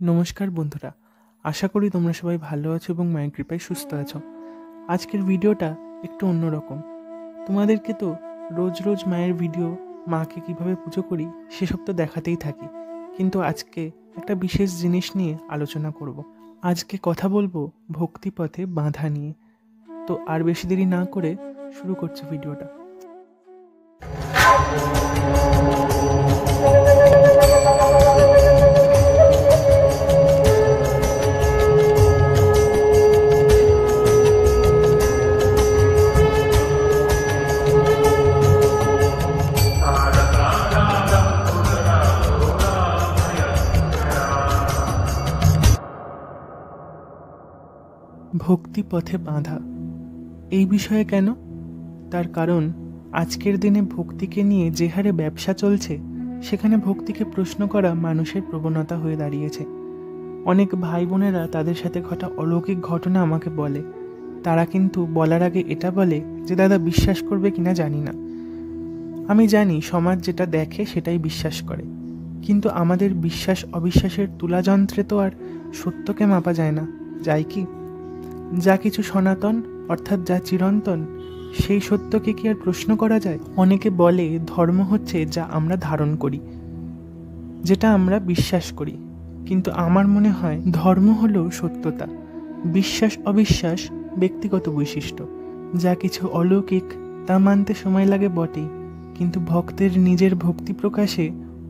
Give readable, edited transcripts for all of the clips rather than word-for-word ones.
নমস্কার বন্ধুরা, আশা করি তোমরা সবাই ভালো আছো এবং মায়ের কৃপায় সুস্থ আছো। আজকের ভিডিওটা একটু অন্যরকম। তোমাদেরকে তো রোজ রোজ মায়ের ভিডিও, মাকে কিভাবে পুজো করি সেসব তো দেখাতেই থাকি, কিন্তু আজকে একটা বিশেষ জিনিস নিয়ে আলোচনা করব। আজকে কথা বলবো ভক্তিপথে বাঁধা নিয়ে। তো আর বেশি দেরি না করে শুরু করছি ভিডিওটা। ভক্তিপথে বাঁধা এই বিষয়ে কেন? তার কারণ আজকের দিনে ভক্তিকে নিয়ে যে হারে ব্যবসা চলছে, সেখানে ভক্তিকে প্রশ্ন করা মানুষের প্রবণতা হয়ে দাঁড়িয়েছে। অনেক ভাই বোনেরা তাদের সাথে ঘটা অলৌকিক ঘটনা আমাকে বলে। তারা কিন্তু বলার আগে এটা বলে যে দাদা বিশ্বাস করবে কিনা জানি না। আমি জানি সমাজ যেটা দেখে সেটাই বিশ্বাস করে, কিন্তু আমাদের বিশ্বাস অবিশ্বাসের তুলাযন্ত্রে তো আর সত্যকে মাপা যায় না, যায় কি? যা কিছু সনাতন, অর্থাৎ যা চিরন্তন, সেই সত্যকে কি আর প্রশ্ন করা যায়? অনেকে বলে ধর্ম হচ্ছে যা আমরা ধারণ করি, যেটা আমরা বিশ্বাস করি, কিন্তু আমার মনে হয় ধর্ম হলো সত্যতা। বিশ্বাস অবিশ্বাস ব্যক্তিগত বৈশিষ্ট্য। যা কিছু অলৌকিক তা মানতে সময় লাগে বটেই, কিন্তু ভক্তের নিজের ভক্তি প্রকাশে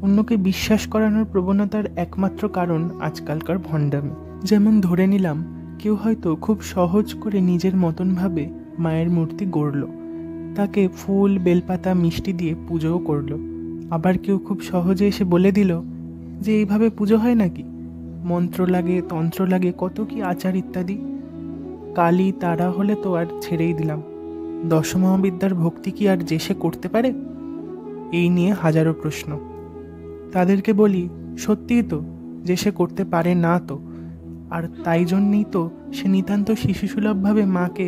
অন্যকে বিশ্বাস করানোর প্রবণতার একমাত্র কারণ আজকালকার ভণ্ডামি। যেমন ধরে নিলাম কেউ হয়তো খুব সহজ করে নিজের মতনভাবে মায়ের মূর্তি গড়ল, তাকে ফুল বেলপাতা মিষ্টি দিয়ে পুজোও করলো। আবার কেউ খুব সহজে এসে বলে দিল যে এইভাবে পুজো হয় নাকি, মন্ত্র লাগে, তন্ত্র লাগে, কত কি আচার ইত্যাদি। কালী তারা হলে তো আর ছেড়েই দিলাম, দশমহাবিদ্যার ভক্তি কি আর যে সে করতে পারে? এই নিয়ে হাজারো প্রশ্ন। তাদেরকে বলি সত্যিই তো যে সে করতে পারে না তো, আর তাই জন্যই তো সে নিতান্ত শিশুসুলভভাবে মাকে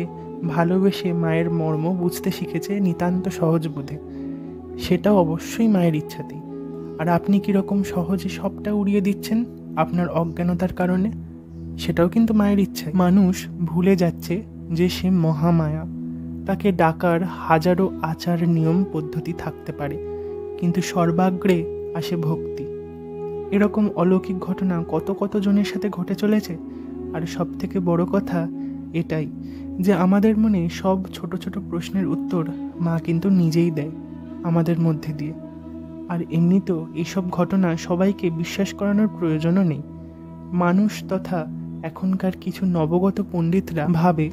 ভালোবেসে মায়ের মর্ম বুঝতে শিখেছে নিতান্ত সহজ বোধে। সেটাও অবশ্যই মায়ের ইচ্ছাতেই। আর আপনি কীরকম সহজে সবটা উড়িয়ে দিচ্ছেন আপনার অজ্ঞানতার কারণে, সেটাও কিন্তু মায়ের ইচ্ছা। মানুষ ভুলে যাচ্ছে যে সে মহামায়া। তাকে ডাকার হাজারো আচার নিয়ম পদ্ধতি থাকতে পারে, কিন্তু সর্বাগ্রে আসে ভক্তি। এরকম অলৌকিক ঘটনা কত কত জনের সাথে ঘটে চলেছে। আর সব থেকে বড় কথা এটাই যে আমাদের মনে সব ছোট ছোট প্রশ্নের উত্তর মা কিন্তু নিজেই দেয় আমাদের মধ্যে দিয়ে। আর এমনিতেও এইসব ঘটনা সবাইকে বিশ্বাস করানোর প্রয়োজনও নেই। মানুষ তথা এখনকার কিছু নবগত পণ্ডিতরা ভাবে,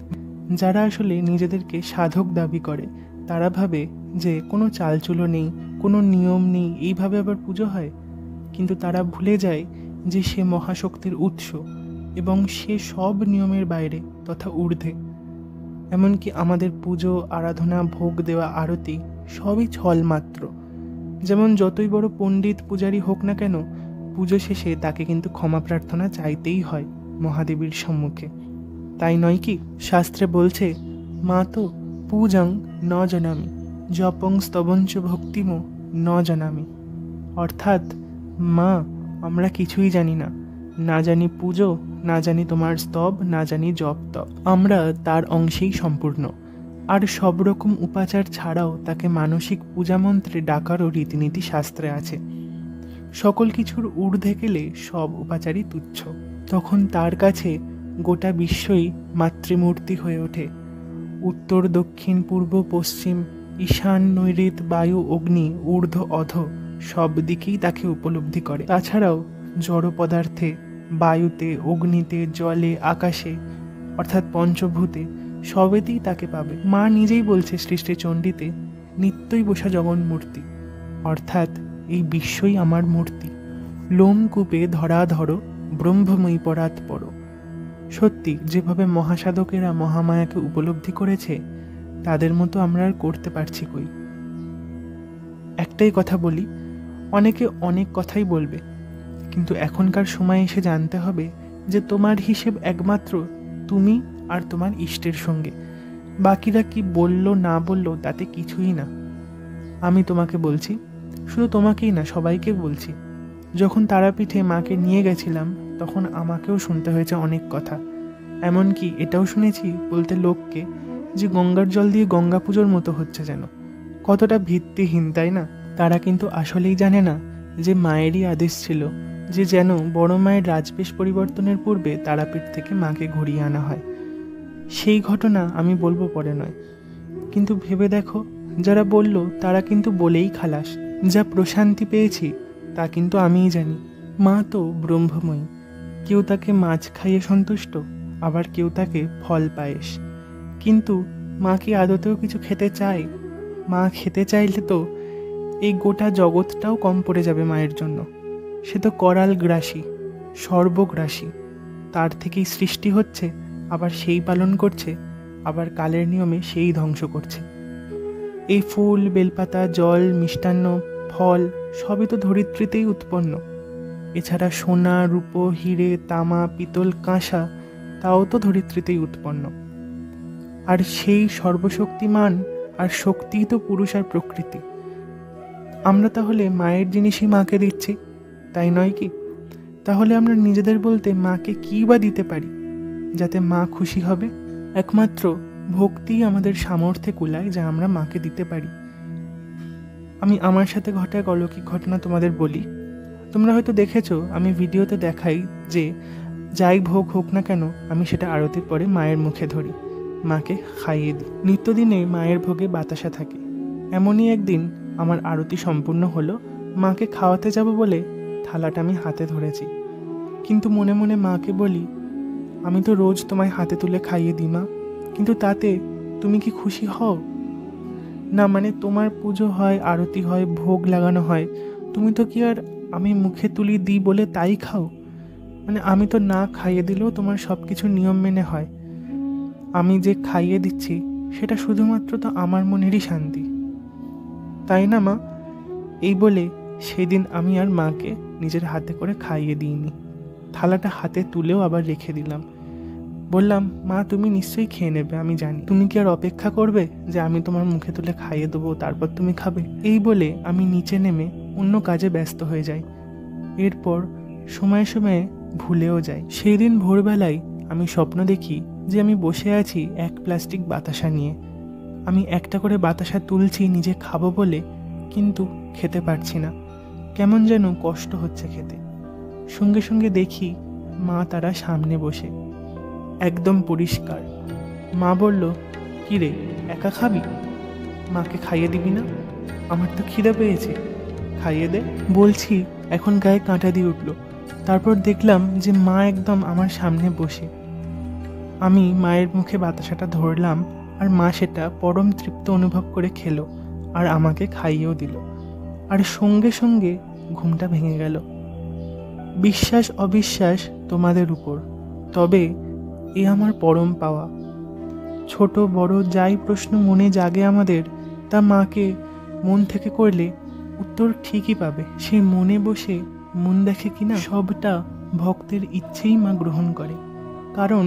যারা আসলে নিজেদেরকে সাধক দাবি করে, তারা ভাবে যে কোনো চালচুলো নেই, কোনো নিয়ম নেই, এইভাবে আবার পুজো হয়। কিন্তু তারা ভুলে যায় যে সে মহাশক্তির উৎস এবং সে সব নিয়মের বাইরে তথা ঊর্ধ্বে। এমনকি আমাদের পুজো, আরাধনা, ভোগ দেওয়া, আরতি সবই ছল মাত্র। যেমন যতই বড় পণ্ডিত পূজারী হোক না কেন, পুজো শেষে তাকে কিন্তু ক্ষমা প্রার্থনা চাইতেই হয় মহাদেবীর সম্মুখে, তাই নয় কি? শাস্ত্রে বলছে মা তো পূজাং ন জানামি, জপং স্তবঞ্চ ভক্তিম ন জানামি। অর্থাৎ মা, আমরা কিছুই জানি না, না জানি পুজো, না জানি তোমার স্তব, না জানি জপ তপ, আমরা তার অংশেই সম্পূর্ণ। আর সব রকম উপাচার ছাড়াও তাকে মানসিক পূজামন্ত্রে ডাকারও রীতিনীতি শাস্ত্রে আছে। সকল কিছুর ঊর্ধ্বে গেলে সব উপাচারই তুচ্ছ। তখন তার কাছে গোটা বিশ্বই মাতৃমূর্তি হয়ে ওঠে। উত্তর, দক্ষিণ, পূর্ব, পশ্চিম, ঈশান, নৈঋত, বায়ু, অগ্নি, ঊর্ধ্ব, অধ সব দিকেই তাকে উপলব্ধি করে। তাছাড়াও জড় পদার্থে, বায়ুতে, অগ্নিতে, জলে, আকাশে, অর্থাৎ পঞ্চভূতে সবেতেই তাকে পাবে। মা নিজেই বলছে সৃষ্টি চণ্ডীতে, নিত্যই বসা জগন্মূর্তি, অর্থাৎ এই বিশ্বই আমার মূর্তি। লোমকূপে ধরা ধরো, ব্রহ্মময়ী পরাৎ পরো। সত্যি যেভাবে মহাসাধকেরা মহামায়াকে উপলব্ধি করেছে, তাদের মতো আমরা আর করতে পারছি কই? একটাই কথা বলি, অনেকে অনেক কথাই বলবে, কিন্তু এখনকার সময় এসে জানতে হবে যে তোমার হিসেব একমাত্র তুমি আর তোমার ইষ্টের সঙ্গে। বাকিরা কি বলল না বলল তাতে কিছুই না। আমি তোমাকে বলছি, শুধু তোমাকেই না, সবাইকে বলছি, যখন তারাপীঠে মাকে নিয়ে গেছিলাম তখন আমাকেও শুনতে হয়েছে অনেক কথা। এমনকি এটাও শুনেছি বলতে লোককে যে গঙ্গার জল দিয়ে গঙ্গা পুজোর মতো হচ্ছে যেন। কতটা ভিত্তিহীন, তাই না? তারা কিন্তু আসলেই জানে না যে মায়েরই আদেশ ছিল যে যেন বড় মায়ের রাজবেশ পরিবর্তনের পূর্বে তারাপীঠ থেকে মাকে ঘুরিয়ে আনা হয়। সেই ঘটনা আমি বলবো পরে নয়, কিন্তু ভেবে দেখো, যারা বলল তারা কিন্তু বলেই খালাস। যা প্রশান্তি পেয়েছি তা কিন্তু আমিই জানি। মা তো ব্রহ্মময়ী, কেউ তাকে মাছ খাইয়ে সন্তুষ্ট, আবার কেউ তাকে ফল পায়েস। কিন্তু মা কি আদতেও কিছু খেতে চায়? মা খেতে চাইলে তো এই গোটা জগৎটাও কম পড়ে যাবে মায়ের জন্য। সে তো করাল গ্রাসী, সর্বগ্রাসী। তার থেকেই সৃষ্টি হচ্ছে, আবার সেই পালন করছে, আবার কালের নিয়মে সেই ধ্বংস করছে। এই ফুল, বেলপাতা, জল, মিষ্টান্ন, ফল সবই তো ধরিত্রীতেই উৎপন্ন। এছাড়া সোনা, রূপো, হিরে, তামা, পিতল, কাঁসা তাও তো ধরিত্রীতেই উৎপন্ন। আর সেই সর্বশক্তিমান আর শক্তিই তো পুরুষ আর প্রকৃতি। আমরা তাহলে মায়ের জিনিসই মাকে দিচ্ছি, তাই নয় কি? তাহলে আমরা নিজেদের বলতে মাকে কী বা দিতে পারি যাতে মা খুশি হবে? একমাত্র ভক্তিই আমাদের সামর্থ্যে কুলায় যা আমরা মাকে দিতে পারি। আমি আমার সাথে ঘটা এক অলৌকিক ঘটনা তোমাদের বলি। তোমরা হয়তো দেখেছো, আমি ভিডিওতে দেখাই যে যাই ভোগ হোক না কেন আমি সেটা আরতির পরে মায়ের মুখে ধরি, মাকে খাইয়ে দিই। নিত্যদিনে মায়ের ভোগে বাতাসা থাকে। এমনই একদিন আমার আরতি সম্পূর্ণ হলো, মাকে খাওয়াতে যাব বলে থালাটা আমি হাতে ধরেছি, কিন্তু মনে মনে মাকে বলি, আমি তো রোজ তোমায় হাতে তুলে খাইয়ে দিই মা, কিন্তু তাতে তুমি কি খুশি হও? না, মানে তোমার পুজো হয়, আরতি হয়, ভোগ লাগানো হয়, তুমি তো কি আর আমি মুখে তুলি দিই বলে তাই খাও? মানে আমি তো না খাইয়ে দিলেও তোমার সব কিছু নিয়ম মেনে হয়। আমি যে খাইয়ে দিচ্ছি সেটা শুধুমাত্র তো আমার মনেরই শান্তি, তাই না মা? এই বলে সেদিন আমি আর মাকে নিজের হাতে করে খাইয়ে দিইনি। থালাটা হাতে তুলেও আবার রেখে দিলাম। বললাম, মা তুমি নিশ্চয়ই খেয়ে নেবে, আমি জানি। তুমি কি আর অপেক্ষা করবে যে আমি তোমার মুখে তুলে খাইয়ে দেবো তারপর তুমি খাবে? এই বলে আমি নিচে নেমে অন্য কাজে ব্যস্ত হয়ে যাই। এরপর সময়ে সময়ে ভুলেও যাই। সেই দিন ভোরবেলায় আমি স্বপ্ন দেখি যে আমি বসে আছি এক প্লাস্টিক বাতাসা নিয়ে। আমি একটা করে বাতাসা তুলছি নিজে খাবো বলে, কিন্তু খেতে পারছি না, কেমন যেন কষ্ট হচ্ছে খেতে। সঙ্গে সঙ্গে দেখি মা তারা সামনে বসে, একদম পরিষ্কার। মা বলল, কি রে, একা খাবি? মাকে খাইয়ে দিবি না? আমার তো খিদে পেয়েছে, খাইয়ে দে। বলছি এখন গায়ে কাঁটা দিয়ে উঠল। তারপর দেখলাম যে মা একদম আমার সামনে বসে। আমি মায়ের মুখে বাতাসাটা ধরলাম, আর মা সেটা পরম তৃপ্ত অনুভব করে খেলো আর আমাকে খাইয়েও দিল। আর সঙ্গে সঙ্গে ঘুমটা ভেঙে গেল। বিশ্বাস অবিশ্বাস তোমাদের উপর, তবে এ আমার পরম পাওয়া। ছোট বড় যাই প্রশ্ন মনে জাগে আমাদের, তা মাকে মন থেকে করলে উত্তর ঠিকই পাবে। সেই মনে বসে মন দেখে কিনা সবটা ভক্তের ইচ্ছেই মা গ্রহণ করে, কারণ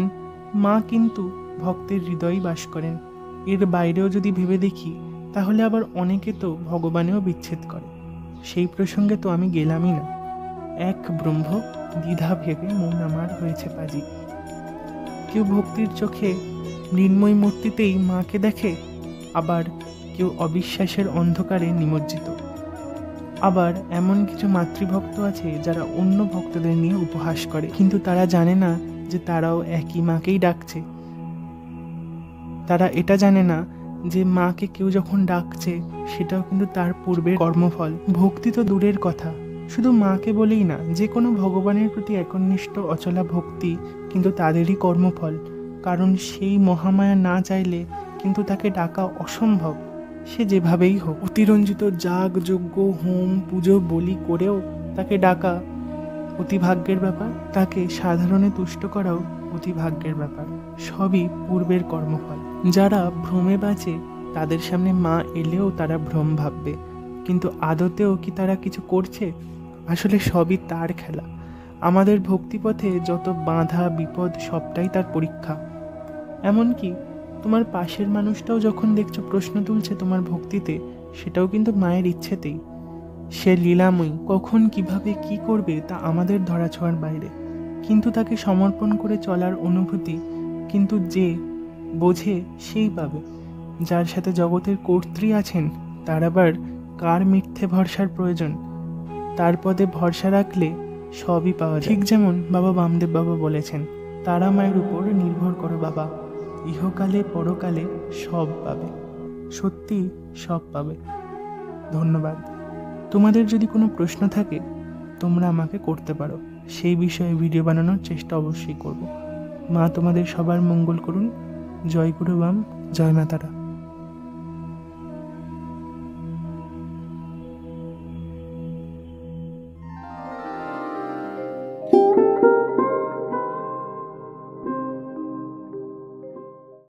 মা কিন্তু ভক্তের হৃদয়েই বাস করেন। এর বাইরেও যদি ভেবে দেখি তাহলে আবার অনেকে তো ভগবানেও বিচ্ছেদ করে। সেই প্রসঙ্গে তো আমি গেলামই না। এক ব্রহ্ম দ্বিধা ভেবে মন আমার হয়েছে পাজি। কেউ ভক্তির চোখে মৃন্ময় মূর্তিতেই মাকে দেখে, আবার কেউ অবিশ্বাসের অন্ধকারে নিমজ্জিত। আবার এমন কিছু মাতৃভক্ত আছে যারা অন্য ভক্তদের নিয়ে উপহাস করে, কিন্তু তারা জানে না যে তারাও একই মাকেই ডাকছে। তারা এটা জানে না যে মাকে কেউ যখন ডাকছে সেটাও কিন্তু তার পূর্বের কর্মফল। ভক্তি তো দূরের কথা, শুধু মাকে বলেই না, যে কোনো ভগবানের প্রতি একনিষ্ঠ অচলা ভক্তি কিন্তু তাদেরই কর্মফল। কারণ সেই মহামায়া না চাইলে কিন্তু তাকে ডাকা অসম্ভব। সে যেভাবেই হোক, অতিরঞ্জিত যাগ যজ্ঞ হোম পুজো বলি করেও তাকে ডাকা অতি ভাগ্যের ব্যাপার, তাকে সাধারণে তুষ্ট করাও অতি ভাগ্যের ব্যাপার। সবই পূর্বের কর্মফল। যারা ভ্রমে বাঁচে তাদের সামনে মা এলেও তারা ভ্রম ভাববে, কিন্তু আদতেও কি তারা কিছু করছে? আসলে সবই তার খেলা। আমাদের ভক্তিপথে যত বাধা বিপদ সবটাই তার পরীক্ষা। এমনকি তোমার পাশের মানুষটাও যখন দেখছো প্রশ্ন তুলছে তোমার ভক্তিতে, সেটাও কিন্তু মায়ের ইচ্ছেতেই। সে লীলাময়ী, কখন কিভাবে কি করবে তা আমাদের ধরাছোঁয়ার বাইরে, কিন্তু তাকে সমর্পণ করে চলার অনুভূতি কিন্তু যে বোঝে সেই পাবে। যার সাথে জগতের কর্ত্রী আছেন তার আবার কার মিথ্যে ভরসার প্রয়োজন? তার পদে ভরসা রাখলে সবই পাওয়া যায়। ঠিক যেমন বাবা বামদেব বাবা বলেছেন, তারা মায়ের উপর নির্ভর করো বাবা, ইহকালে পরকালে সব পাবে। সত্যি সব পাবে। ধন্যবাদ। তোমাদের যদি কোনো প্রশ্ন থাকে তোমরা আমাকে করতে পারো, সেই বিষয়ে ভিডিও বানানোর চেষ্টা অবশ্যই করব। মা তোমাদের সবার মঙ্গল করুন। জয় গুরু বাম, জয় মা তারা।